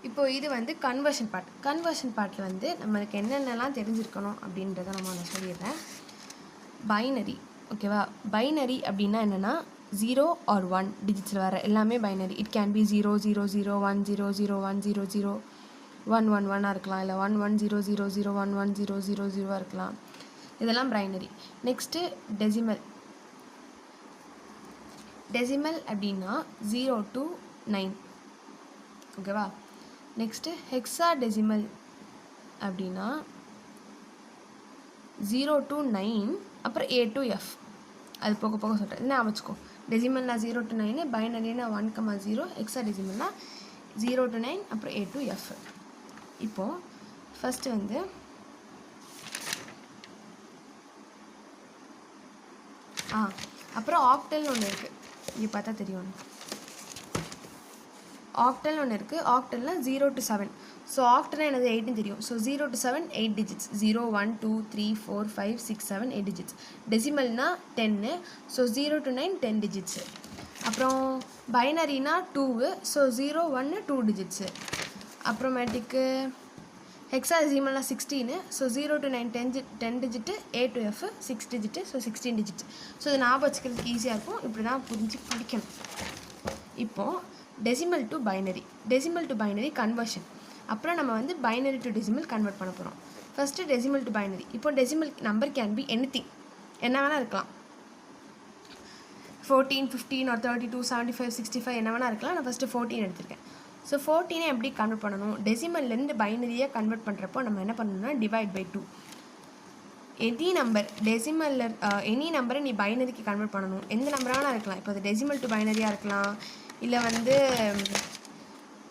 இப்போ இது வந்து கன்வர்ஷன் பார்ட். கன்வர்ஷன் பார்ட்டில் வந்து நம்மளுக்கு என்னென்னலாம் தெரிஞ்சிருக்கணும் அப்படின்றத நான் சொல்லிடுறேன். பைனரி, ஓகேவா? பைனரி அப்படின்னா என்னென்னா 0 or 1 டிஜிட்ஸில் வர எல்லாமே பைனரி. இட் கேன் பி 0 0 0 1 0 0 1 0 0 1 1 1 இருக்கலாம், இல்லை 1 1 0 0 0 1 1 0 0 0 இருக்கலாம். இதெல்லாம் பைனரி. Next decimal. டெசிமல் அப்படின்னா 0 to 9, ஓகேவா? நெக்ஸ்ட்டு ஹெக்ஸா டெசிமல் அப்படின்னா 0 to 9, அப்புறம் A to F. அது போக போக சொல்கிறேன், என்ன அமைச்சுக்கோ. டெசிமல்னா 0 to 9, பைனரினா 1,0, ஹெக்ஸா டெசிமல்னா 0 to 9, அப்புறம் A to F. இப்போது ஃபஸ்ட்டு வந்து அப்புறம் ஆக்டல்னு ஒன்று இருக்குது. இங்கே பார்த்தா தெரியும், ஆக்டல் ஒன்று இருக்குது. ஆக்டல்னால் 0 to 7. ஸோ ஆக்டல்னா எனது 8ன்னு தெரியும். So 0 to 7 8 digits, 0 1 2 3 4 5 6 7 8 digits. டெசிமல்னா 10. So 0 to 9 10 digits. அப்புறம் பைனரினா 2. So 0 1 2 digits. அப்புறமேட்டுக்கு hexa டெசிமல்னா 16. So 0 to 9 10 digit, A to F 6 digit, so 16 digits. So இது ஞாபகம் வச்சுக்கிறதுக்கு ஈஸியாக இருக்கும். இப்படி தான் புரிஞ்சு படிக்கணும். இப்போது decimal to binary. Decimal to binary conversion. அப்புறம் நம்ம வந்து பைனரி டு டெசிமல் கன்வெர்ட் பண்ண போகிறோம். First decimal to binary. இப்போ decimal number can be anything, என்ன வேணால் இருக்கலாம். 14 15 or 32 75 65 என்ன வேணால் இருக்கலாம். நான் ஃபஸ்ட்டு 14 எடுத்திருக்கேன். ஸோ 14 எப்படி கன்வெர்ட் பண்ணணும்? டெசிமல்லேருந்து பைனரியாக கன்வெர்ட் பண்ணுறப்போ நம்ம என்ன பண்ணணும்னா டிவைட் பை 2. எனி நம்பர் டெசிமலில் எனி நம்பரை நீ பைனரிக்கு கன்வெர்ட் பண்ணணும். எந்த நம்பரானா இருக்கலாம். இப்போ அது டெசிமல் டு பைனரியாக இருக்கலாம், இல்லை வந்து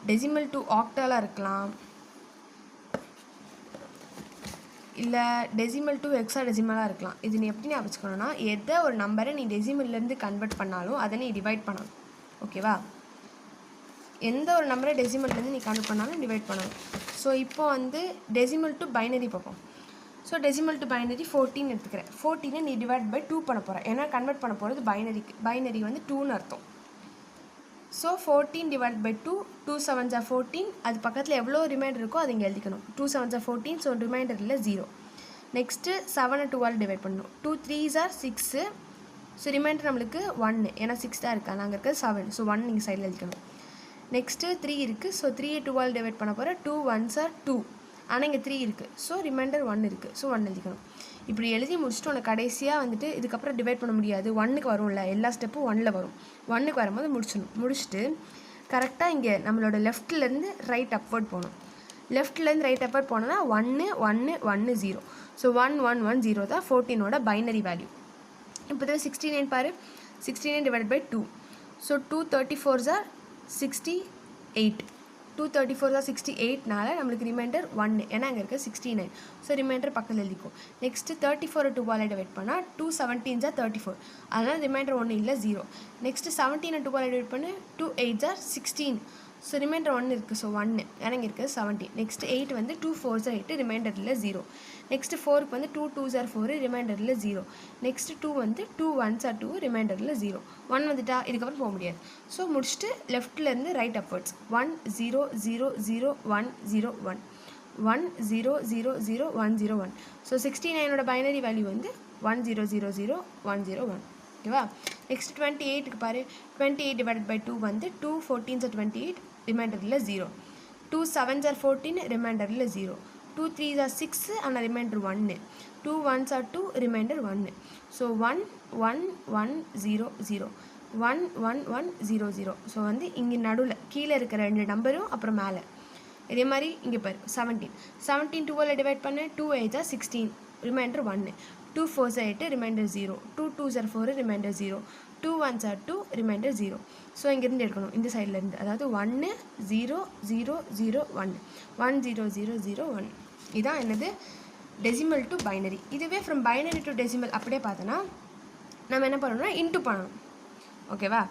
டெசிமல் டு ஆக்டலாக இருக்கலாம், இல்லை டெசிமல் டு ஹெக்ஸா டெசிமலாக இருக்கலாம். இது நீ எப்படி ஞாபகம் வச்சுக்கணும்னா, எதை ஒரு நம்பரை நீ டெசிமல்லேருந்து கன்வெர்ட் பண்ணாலும் அதை நீ டிவைட் பண்ணணும், ஓகேவா? எந்த ஒரு நம்பரை டெசிமல்லேருந்து நீ கன்வெர்ட் பண்ணாலும் டிவைட் பண்ணணும். ஸோ இப்போ வந்து டெசிமல் டு பைனரி பார்ப்போம். ஸோ டெசிமல் டு பைனரி 14 எடுத்துக்கிறேன். 14 நீ டிவைட் பை 2 பண்ண போகிறேன். ஏன்னா கன்வெர்ட் பண்ண போகிறது பைனரிக்கு. பைனரி வந்து 2ன்னு அர்த்தம். So 14 divide by 2, 2 7s are 14. அது பக்கத்தில் எவ்வளோ ரிமைண்டர் இருக்கோ அது இங்கே எழுதிக்கணும். 2 7s are 14. ஸோ ரிமைண்டரில் 0. நெக்ஸ்ட்டு 7 2ஆல் டிவைட் பண்ணணும். 2 3s are 6. ஸோ ரிமைண்டர் நம்மளுக்கு 1, ஏன்னா 6 தான் இருக்கா, நாங்கள் இருக்கிறது 7. ஸோ 1 நீங்கள் சைடில் எழுதிக்கணும். நெக்ஸ்ட்டு 3 இருக்குது. ஸோ 3 2ஆல் டிவைட் பண்ண போகிற 2 1s are 2. ஆனால் இங்கே 3 இருக்குது. ஸோ ரிமைண்டர் 1 இருக்குது. ஸோ 1 எழுதிக்கணும். இப்படி எழுதி முடிச்சுட்டு உனக்கு கடைசியாக வந்துட்டு இதுக்கப்புறம் டிவைட் பண்ண முடியாது. 1க்கு வரும்ல, எல்லா ஸ்டெப்பும் 1ல் வரும். 1க்கு வரும்போது முடிச்சுட்டு கரெக்டாக இங்கே நம்மளோட லெஃப்ட்லேருந்து ரைட் அப்வர்ட் போகணும். லெஃப்ட்லேருந்து ரைட் அப்வர்ட் போனோன்னா 1 1 1 0. ஸோ 1 1 1 0 தான் 14ஓட பைனரி வேல்யூ. இப்போ தான் 69 பாரு. 69 divide by 2. So 2 34s are 68. 2 34s are 68னால நம்மளுக்கு ரிமைண்டர் 1, ஏன்னா அங்கே இருக்க 69. ஸோ ரிமைண்டர் பக்கத்தில் எழுதிக்கும். நெக்ஸ்ட்டு 34 2ஆல் டிவைட் பண்ணால் 2 17s are 34. அதனால் ரிமைண்டர் 1 இல்லை, 0. நெக்ஸ்ட்டு 17 2ஆல் டிவைட் பண்ணு 2 8s are 16. ஸோ ரிமைண்டர் 1 இருக்குது. ஸோ 1, ஏன்னா இங்கே இருக்குது 17. நெக்ஸ்ட்டு 8 வந்து 2 4s are 8, ரிமைண்டரில் 0. நெக்ஸ்ட்டு 4க்கு வந்து 2 2s are 4, ரிமைண்டரில் 0. நெக்ஸ்ட்டு 2 வந்து 2 1s are 2, ரிமைண்டரில் 0. 1 வந்துட்டா இதுக்கப்புறம் போக முடியாது. ஸோ முடிச்சுட்டு லெஃப்ட்லேருந்து right upwards 1 0 0 0 1 0 1 1 0 0 0 1 0 1. So 69ஓட binary value வந்து 1 0 0 0 1 0 1, ஓகேவா? நெக்ஸ்ட் 28க்கு பாரு. 28 டிவைடட் பை 2 வந்து 2 14s are 28, ரிமைண்டரில் 0. 2 7s are 14, ரிமைண்டரில் 0. 2 3s are 6, ஆனால் reminder 1. 2 1s are 2, reminder 1. So 1 1 1 0 0 1 1 1 0 0. So வந்து இங்கே நடுவில் கீழே இருக்கிற 2 நம்பரும் அப்புறம் மேலே இதே மாதிரி இங்கே பாரு 17. 17 2ஆல் டிவைட் பண்ண 2 8s are 16, reminder 1. 2 4s are 8, reminder 0. 2 2s are 4, reminder 0. 2 1s are 2, reminder 0. So இங்கேருந்து எடுக்கணும் இந்த சைட்லேருந்து, அதாவது 1 0 0 0 1 1 0 0 0 1. இதுதான் என்னது டெசிமல் டு பைனரி. இதுவே ஃப்ரம் பைனரி டு டெசிமல் அப்படியே பார்த்தோன்னா நம்ம என்ன பண்ணணும்னா இன்ட்டு பண்ணணும், ஓகேவா?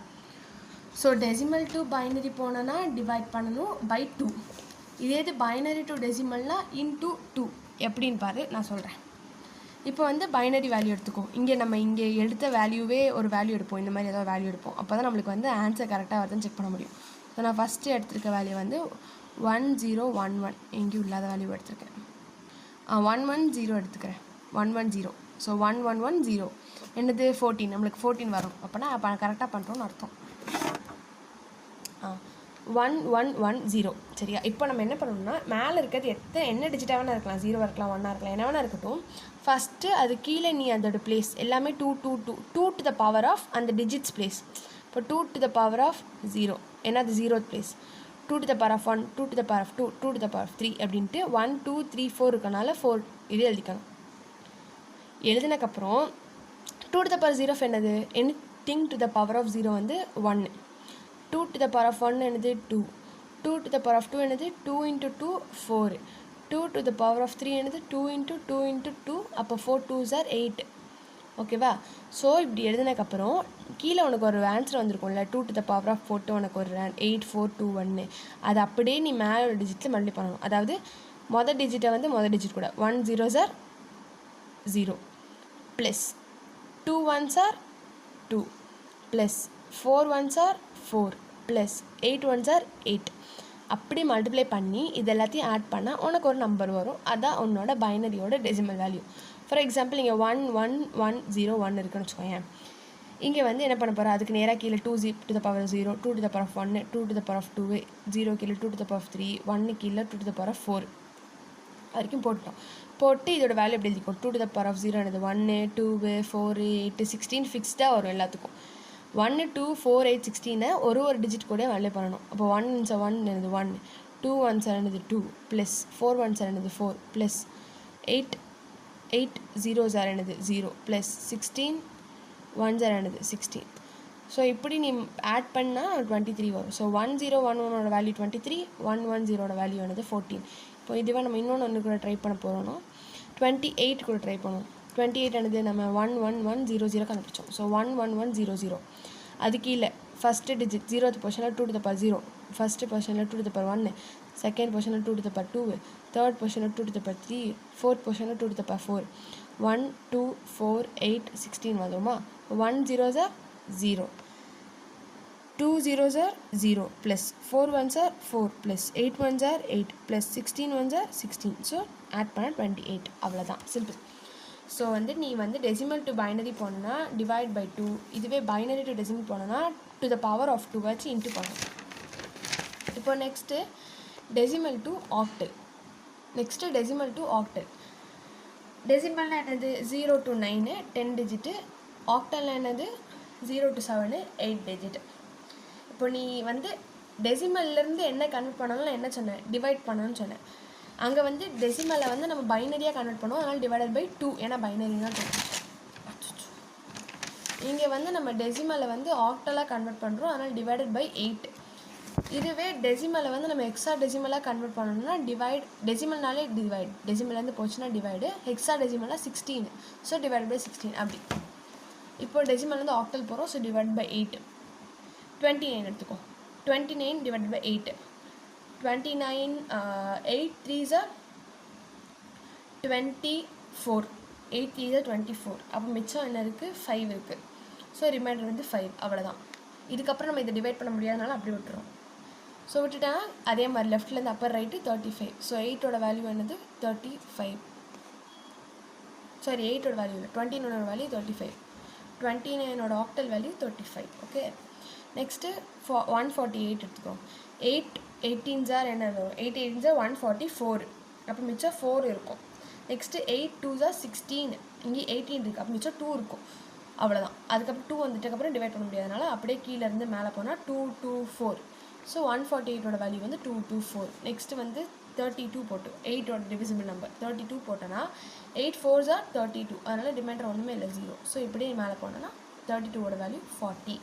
ஸோ டெசிமல் டு பைனரி போனோன்னா டிவைட் பண்ணணும் பை 2. இதே இது பைனரி டு டெசிமல்னா இன்ட்டு 2. எப்படின்னு பாரு, நான் சொல்கிறேன். இப்போ வந்து பைனரி வேல்யூ எடுத்துக்கோ. இங்கே எடுத்த வேல்யூவே ஒரு வேல்யூ எடுப்போம், இந்த மாதிரி ஏதாவது வேல்யூ எடுப்போம். அப்போ தான் நம்மளுக்கு வந்து ஆன்சர் கரெக்டாக வருதுன்னு செக் பண்ண முடியும். ஸோ நான் ஃபஸ்ட்டு எடுத்துருக்க வேல்யூ வந்து 1011 எங்கேயும் இல்லாத வேல்யூ எடுத்துருக்கேன். 110 எடுத்துக்கிறேன். 110. ஸோ 1110 என்னது 14. நம்மளுக்கு 14 வரும். அப்போ கரெக்டாக பண்ணுறோன்னு அர்த்தம். 1110 சரியா. இப்போ நம்ம என்ன பண்ணணும்னா மேலே இருக்கிறது என்ன டிஜிட்டாக வேணா இருக்கலாம். 0 இருக்கலாம், 1 இருக்கலாம், என்ன வேணா இருக்கட்டும். ஃபஸ்ட்டு அது கீழே நீ அதோட பிளேஸ் எல்லாமே 2 to the power ஆஃப் அந்த டிஜிட்ஸ் பிளேஸ். இப்போ 2 to the power ஆஃப் 0 ஏன்னா அது 0th place. 2 to the power of 1, 2 to the power of 2, 2 to the power of 3 அப்படின்ட்டு 1 2 3 4 இருக்கனால 4 இது எழுதிக்கணும். எழுதினக்கப்புறம் 2 to the power 0 என்னது anything to the power of 0 வந்து 1. 2 to the power of 1 என்னது 2. 2 to the power of 2 என்னது 2 into 2 4. 2 to the power of 3 என்னது 2 into 2 into 2. அப்போ 4 2s are 8. ஓகேவா. ஸோ இப்படி எழுதினக்கப்புறம் கீழே உனக்கு ஒரு answer வந்திருக்கும்ல 2 to the power of 4 உனக்கு ஒரு 8 4 2 1. அது அப்படியே நீ மேலே ஒரு டிஜிட்டில் மல்டிப்ளை பண்ணணும். அதாவது மொதல் டிஜிட்டை வந்து மொதல் டிஜிட் கூட 1 0s are 0 plus 2 1s are 2 plus 4 1s are 4 plus 8 1s are 8. அப்படி மல்டிப்ளை பண்ணி இது எல்லாத்தையும் ஆட் பண்ணால் உனக்கு ஒரு நம்பர் வரும். அதான் உன்னோட பைனரியோட டெசிமல் வேல்யூ. ஃபார் எக்ஸாம்பிள் இங்கே 1 1 1 0 1 இருக்குன்னு வச்சுக்கோங்க. இங்கே வந்து என்ன பண்ண போகிறோம், அதுக்கு நேராக கீழே 2 to the power of 0, 2 to the power of 1, 2 to the power of 2, 0 கீழே 2 to the power of 3, 1 கீழே 2 to the power of 4 வரைக்கும் போட்டோம். போட்டு இதோட வேல்யூ எப்படி எழுதிக்கும். 2 to the power of 0 என்னது 1 2 4 8 16 ஃபிக்ஸ்டாக வரும் எல்லாத்துக்கும். 1 2 4 8 16 ஒரு டிஜிட் கூட வேல்யூ பண்ணணும். அப்போ 1 1 என்னது 1, 2 1 என்னது 2 ப்ளஸ் 4 1 என்னது 4 ப்ளஸ் 8 0s என்னது 0 ப்ளஸ் 16 1s என்னது 16. ஸோ இப்படி நீ ஆட் பண்ணால் 23 வரும். ஸோ 1011ஓட வேல்யூ 23, 110ஓட வேல்யூ என்னது 14. இப்போ இதுவே நம்ம இன்னொன்று கூட ட்ரை பண்ண போகிறோன்னா 28 கூட ட்ரை பண்ணுவோம். 28 என்னது நம்ம 11100 கண்டுபிடிச்சோம். ஸோ 11100 அது கீழே ஃபஸ்ட்டு டிஜிட் 0th பொசிஷனில் 2 to the power 0, ஃபஸ்ட்டு பொசிஷனில் 2 to the power 1, செகண்ட் பொசிஷனில் 2 to the power 2, தேர்ட் பொசிஷனில் 2 to the power 3, ஃபோர்த் பொசிஷனில் 2 to the power 4. 1 2 4 8 16 வருமா. 1 0s are 0, 2 0s are 0 plus 4 1s are 4 plus 8 1s are 8 plus 16 1s are 16. So add பண்ண 28. அவ்வளோதான், simple. So வந்து நீ வந்து decimal to binary போனோன்னா divide by 2, இதுவே பைனரி டு டெசிமல் போனோன்னா டு த பவர் ஆஃப் 2 வச்சு இன்ட்டு பண்ணணும். இப்போ next decimal to octal. Next decimal to octal. டெசிமல்னால் என்னது 0 to 9 10 டிஜிட்டு. ஆக்டல்னால் என்னது 0 to 7 8 டிஜிட்டு. இப்போ நீ வந்து டெசிமல்லேருந்து என்ன கன்வெர்ட் பண்ணாலும் நான் என்ன சொன்னேன், டிவைட் பண்ணணும்னு சொன்னேன். அங்கே வந்து டெசிமலை வந்து நம்ம பைனரியாக கன்வெர்ட் பண்ணுவோம், அதனால் டிவைடட் பை 2 ஏன்னா பைனரினா 2. இங்கே வந்து நம்ம டெசிமலை வந்து ஆக்டலாக கன்வெர்ட் பண்ணுறோம், அதனால் டிவைடட் பை 8. இதுவே டெசிமலை வந்து நம்ம எக்ஸா டெசிமலாக கன்வெர்ட் பண்ணணும்னா டிவைட், டெசிமல்னாலே டிவைட், டெசிமல்லேருந்து போச்சுன்னா டிவைடு, ஹெக்ஸா டெசிமலாக 16, ஸோ டிவைட் பை 16 அப்படி. இப்போ டெசிமல் வந்து ஆக்டல் போகிறோம், ஸோ டிவைட் பை 8. 29 எடுத்துக்கோ. 29 divide by 8. 29 8 3s are 24, 8 3s are 24. அப்போ மிச்சம் என்ன இருக்குது, 5 இருக்குது. ஸோ ரிமைண்டர் வந்து 5. அவ்வளோதான். இதுக்கப்புறம் நம்ம இதை டிவைட் பண்ண முடியாதனால அப்படி விட்டுறோம். ஸோ விட்டுட்டா அதே மாதிரி லெஃப்ட்லேருந்து அப்பர் ரைட்டு 35. ஸோ 8ஓட வேல்யூ என்னது 35. சாரி 8ஓட வேல்யூ இல்லை, 29ஓட வேல்யூ 35. 29ஓட ஆக்டல் வேல்யூ 35. ஓகே. நெக்ஸ்ட்டு 148 எடுத்துக்கோம். 8 18s are என்ன வரும், 8 18s are 144. அப்போ மிச்சம் 4 இருக்கும். Next 8 2s are 16. இங்கே 18 இருக்குது, அப்போ மிச்சம் 2 இருக்கும். அவ்வளோதான். அதுக்கப்புறம் 2 வந்துட்டதுக்கப்புறம் டிவைட் பண்ண முடியாதனால அப்படியே கீழேருந்து மேலே போனால் 2 2 4. ஸோ 148ஓட வேல்யூ வந்து 2 2 4. நெக்ஸ்ட்டு வந்து 32 போட்டு 8ஓட டிவிசிபிள் நம்பர் 32 போட்டோன்னா 8 4s are 32, அதனால் ரிமைண்டர் ஒன்றுமே இல்லை 0. ஸோ இப்படியே மேலே போனோன்னா 32ஓட வேல்யூ 40.